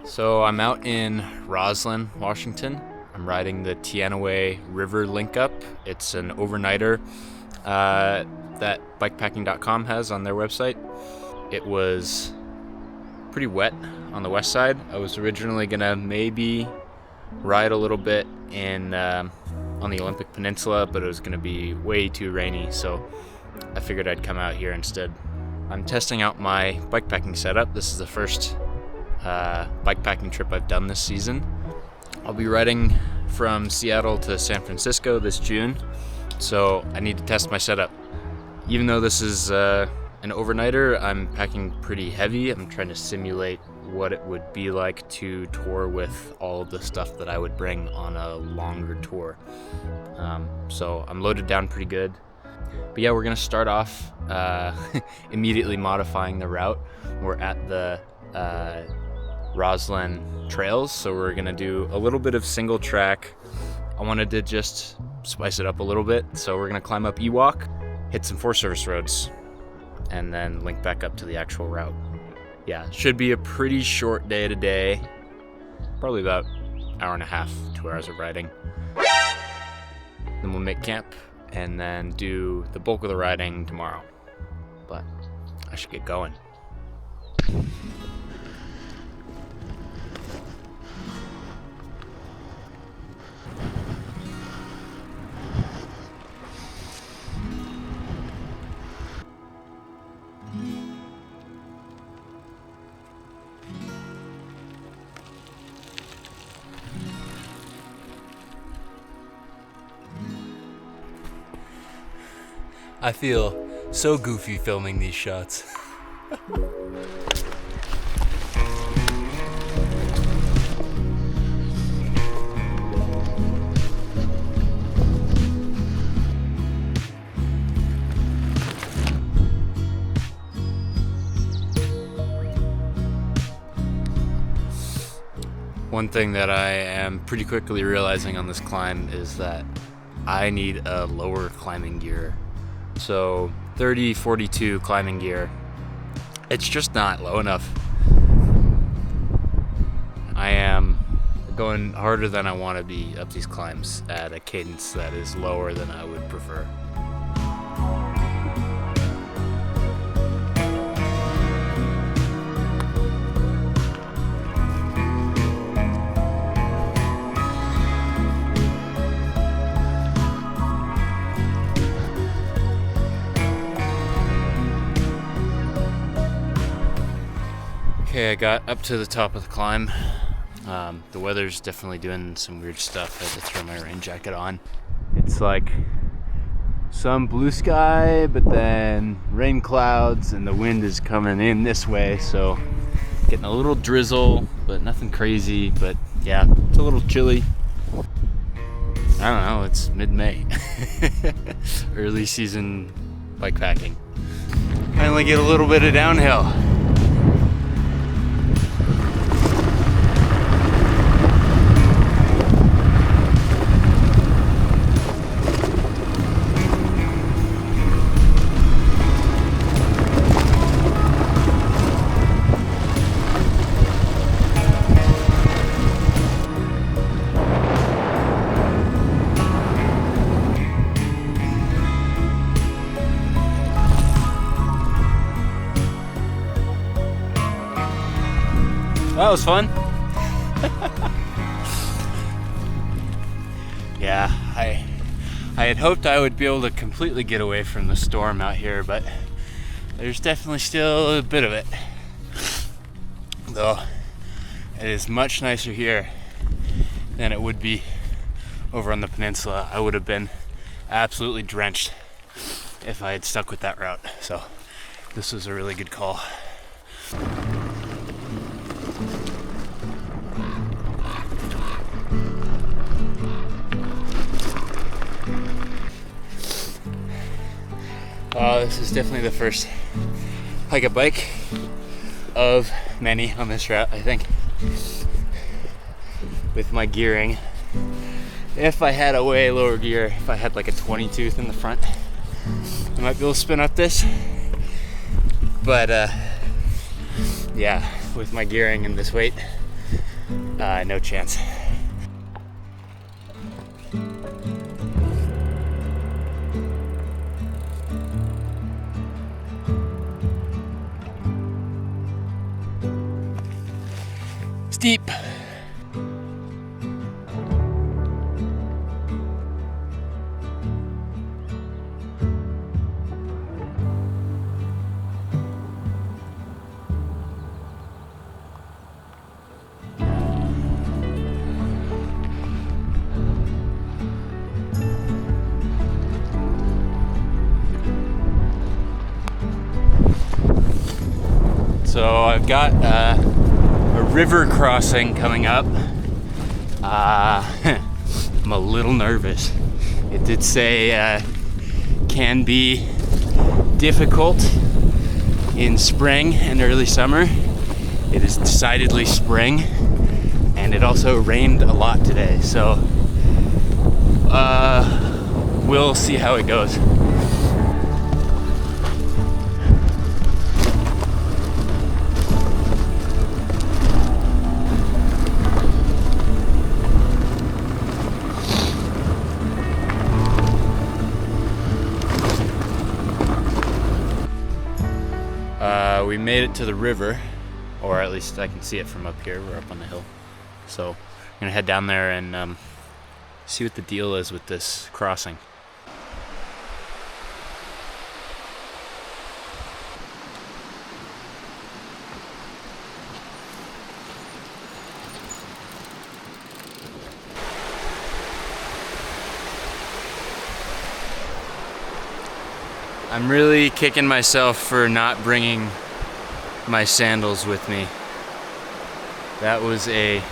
So I'm out in Roslyn, Washington. I'm riding the Teanaway River Link Up. It's an overnighter that bikepacking.com has on their website. It was pretty wet on the west side. I was originally gonna maybe ride a little bit in on the Olympic Peninsula, but it was gonna be way too rainy, so I figured I'd come out here instead. I'm testing out my bikepacking setup. This is the first bikepacking trip I've done this season. I'll be riding from Seattle to San Francisco this June, so I need to test my setup. Even though this is an overnighter, I'm packing pretty heavy. I'm trying to simulate what it would be like to tour with all of the stuff that I would bring on a longer tour. So I'm loaded down pretty good. But yeah, we're gonna start off immediately modifying the route. We're at the Roslyn trails, so we're gonna do a little bit of single track. I wanted to just spice it up a little bit, so we're gonna climb up Ewok, hit some Forest Service roads, and then link back up to the actual route. Yeah, should be a pretty short day today, probably about an hour and a half, 2 hours of riding. Then we'll make camp and then do the bulk of the riding tomorrow, but I should get going. I feel so goofy filming these shots. One thing that I am pretty quickly realizing on this climb is that I need a lower climbing gear. So 30-42 climbing gear, it's just not low enough. I am going harder than I want to be up these climbs at a cadence that is lower than I would prefer. Okay, I got up to the top of the climb. The weather's definitely doing some weird stuff. I had to throw my rain jacket on. It's like some blue sky, but then rain clouds, and the wind is coming in this way, so getting a little drizzle, but nothing crazy. But yeah, it's a little chilly. I don't know, it's mid-May. Early season bikepacking. Finally get a little bit of downhill. That was fun. Yeah, I had hoped I would be able to completely get away from the storm out here, but there's definitely still a bit of it. Though it is much nicer here than it would be over on the peninsula. I would have been absolutely drenched if I had stuck with that route. So this was a really good call. This is definitely the first hike a bike of many on this route, I think. With my gearing, if I had a way lower gear, if I had like a 20 tooth in the front, I might be able to spin up this. But yeah, with my gearing and this weight, no chance. Steep. So I've got a river crossing coming up. I'm a little nervous. It did say can be difficult in spring and early summer. It is decidedly spring, and it also rained a lot today. So we'll see how it goes. We made it to the river, or at least I can see it from up here. We're up on the hill. So I'm gonna head down there and see what the deal is with this crossing. I'm really kicking myself for not bringing my sandals with me. That was a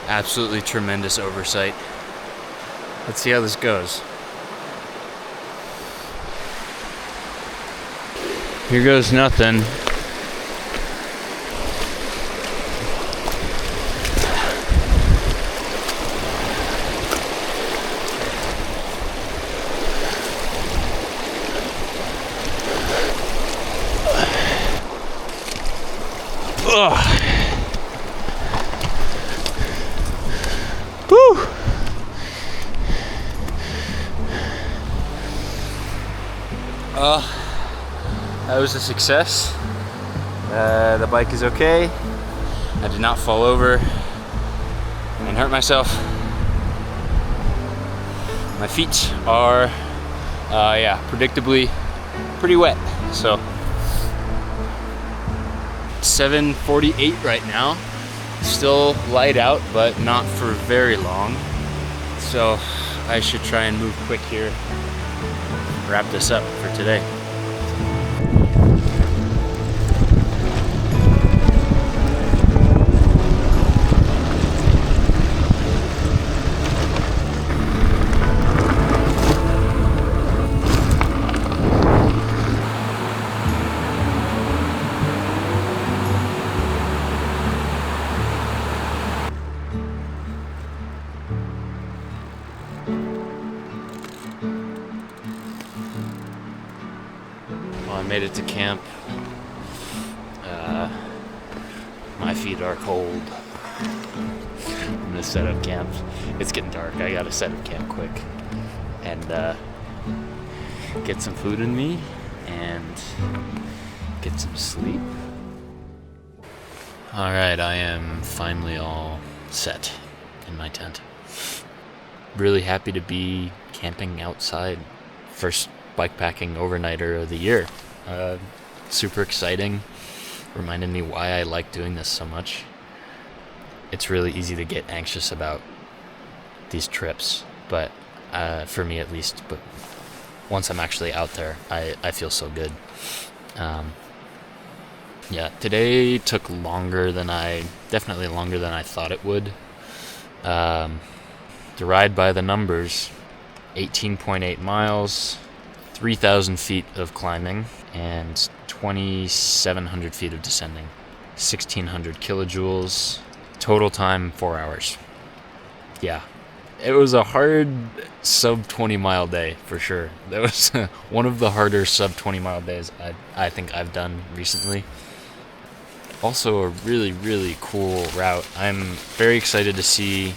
absolutely tremendous oversight. Let's see how this goes. Here goes nothing. Ugh. Woo. That was a success. The bike is okay. I did not fall over and hurt myself. My feet are, yeah, predictably pretty wet. So 7:48 right now. Still light out, but not for very long. So I should try and move quick here. Wrap this up for today. Well, I made it to camp. My feet are cold. I'm gonna set up camp. It's getting dark. I gotta set up camp quick and get some food in me and get some sleep. All right, I am finally all set in my tent. Really happy to be camping outside. First bikepacking overnighter of the year. Super exciting. Reminded me why I like doing this so much. It's really easy to get anxious about these trips, but for me at least, but once I'm actually out there, I feel so good. Yeah, today took definitely longer than I thought it would. To ride by the numbers, 18.8 miles, 3,000 feet of climbing, and 2,700 feet of descending. 1,600 kilojoules. Total time, 4 hours. Yeah, It was a hard sub 20 mile day for sure. That was one of the harder sub 20 mile days I think I've done recently. Also a really, really cool route. I'm very excited to see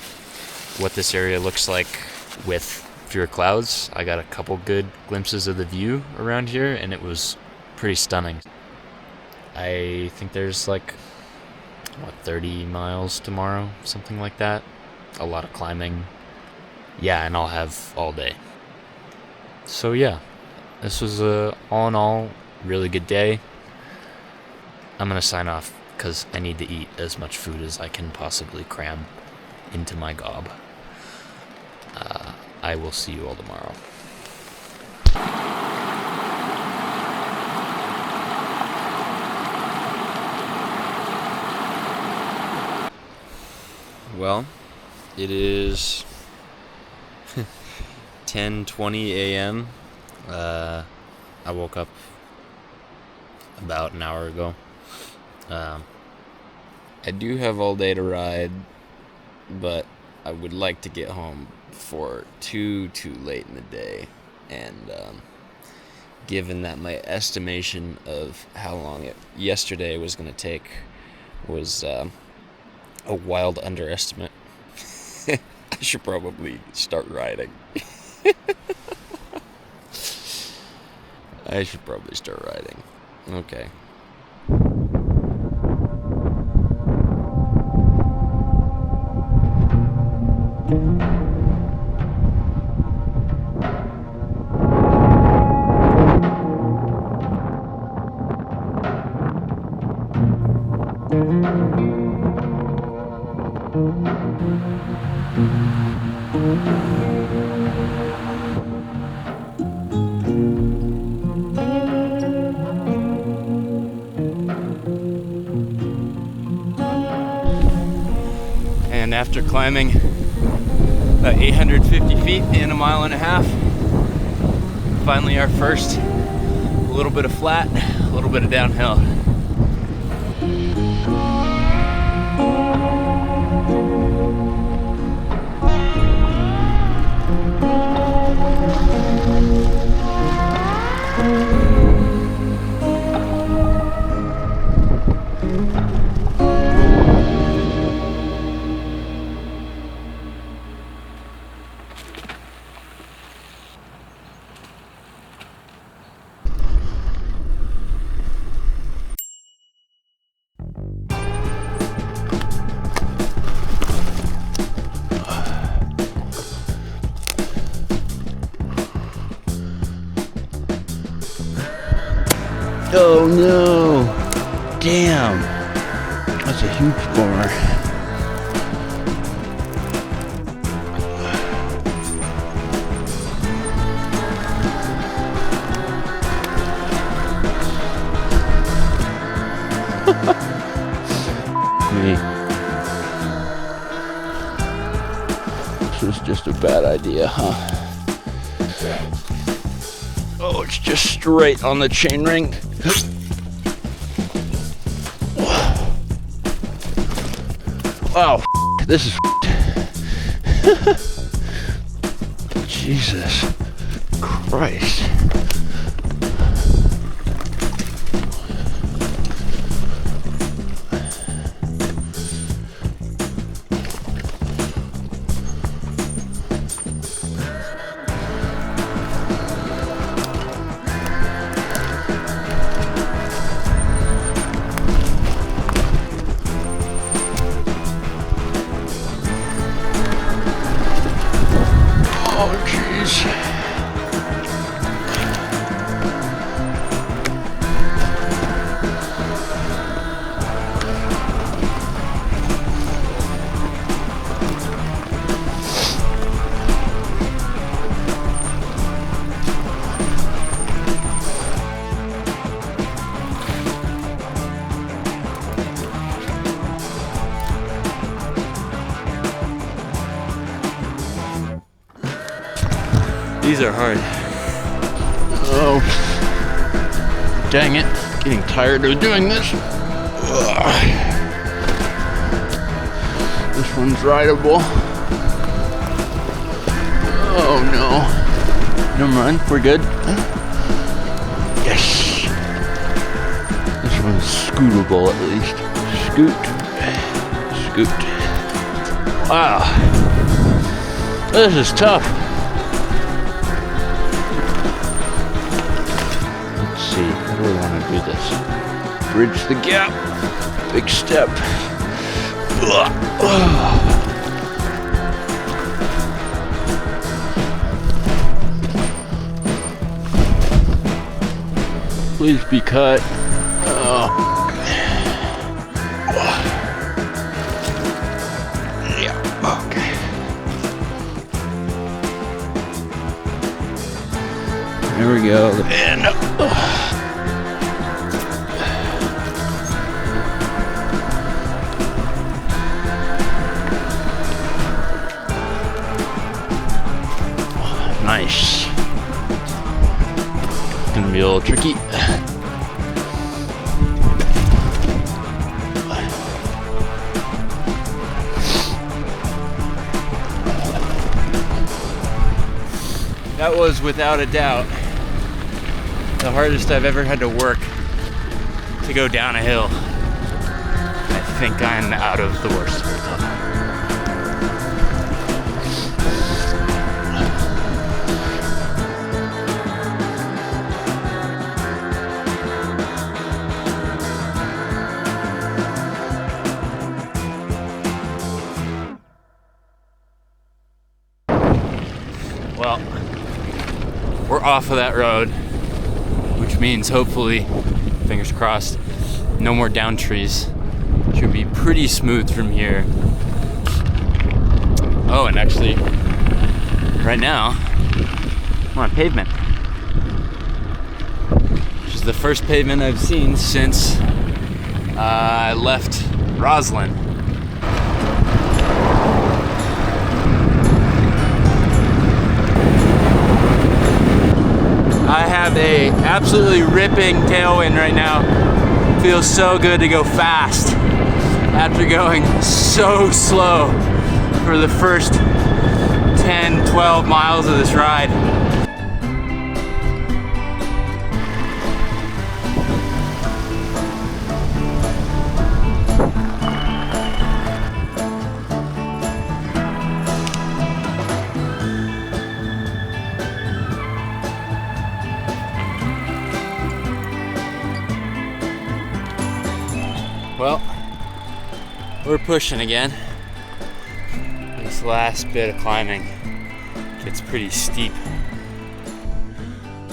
what this area looks like with fewer clouds. I got a couple good glimpses of the view around here, and it was pretty stunning. I think there's 30 miles tomorrow, something like that. A lot of climbing. Yeah, and I'll have all day. So yeah, this was all in all really good day. I'm gonna sign off because I need to eat as much food as I can possibly cram into my gob. I will see you all tomorrow. Well, it is 10:20 a.m. I woke up about an hour ago. I do have all day to ride, but I would like to get home before too late in the day. And given that my estimation of how long yesterday was going to take was a wild underestimate, I should probably start riding. I should probably start riding. Okay. And after climbing about 850 feet in a mile and a half, finally our first little bit of flat, a little bit of downhill. Oh no! Damn! That's a huge bummer. Me. This was just a bad idea, huh? Oh, it's just straight on the chain ring. Wow, this is Jesus Christ. Oh, jeez. These are hard. Oh, dang it. Getting tired of doing this. Ugh. This one's rideable. Oh no. Never mind, we're good. Yes. This one's scootable at least. Scoot. Scoot. Wow. This is tough. Let's see, how do we want to do this? Bridge the gap. Big step. Please be cut. Oh. Yeah, okay. There we go. And nice. Gonna be a little tricky. That was, without a doubt, the hardest I've ever had to work to go down a hill. I think I'm out of the worst of it though. Well, we're off of that road, which means hopefully, fingers crossed, no more down trees. Should be pretty smooth from here. Oh, and actually, right now, I'm on pavement, which is the first pavement I've seen since I left Roslyn. I have a absolutely ripping tailwind right now. Feels so good to go fast after going so slow for the first 10, 12 miles of this ride. Well, we're pushing again. This last bit of climbing gets pretty steep.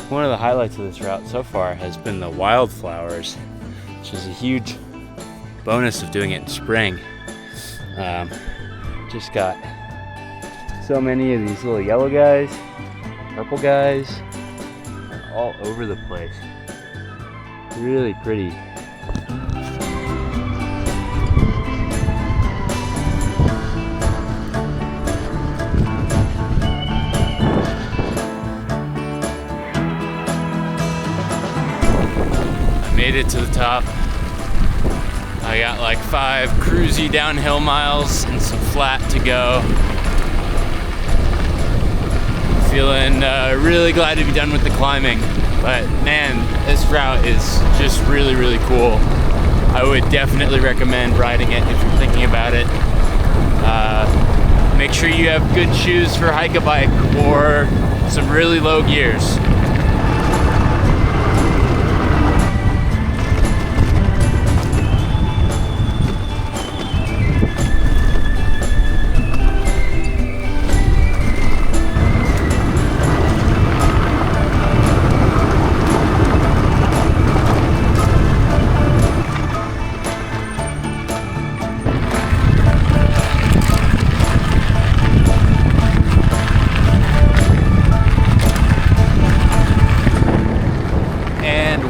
One of the highlights of this route so far has been the wildflowers, which is a huge bonus of doing it in spring. Just got so many of these little yellow guys, purple guys, all over the place. Really pretty. Made it to the top. I got like 5 cruisy downhill miles and some flat to go. Feeling really glad to be done with the climbing. But man, this route is just really, really cool. I would definitely recommend riding it if you're thinking about it. Make sure you have good shoes for hike-a-bike or some really low gears.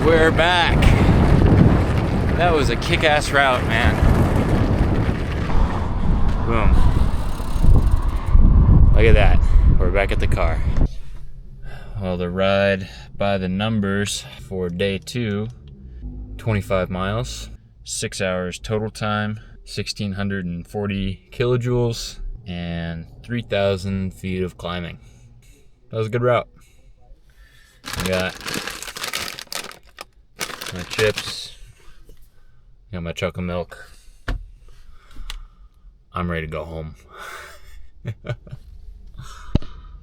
We're back. That was a kick-ass route, man. Boom. Look at that. We're back at the car. Well, the ride by the numbers for day 2, 25 miles, 6 hours total time, 1,640 kilojoules, and 3,000 feet of climbing. That was a good route. I got my chips. Got my chocolate milk. I'm ready to go home.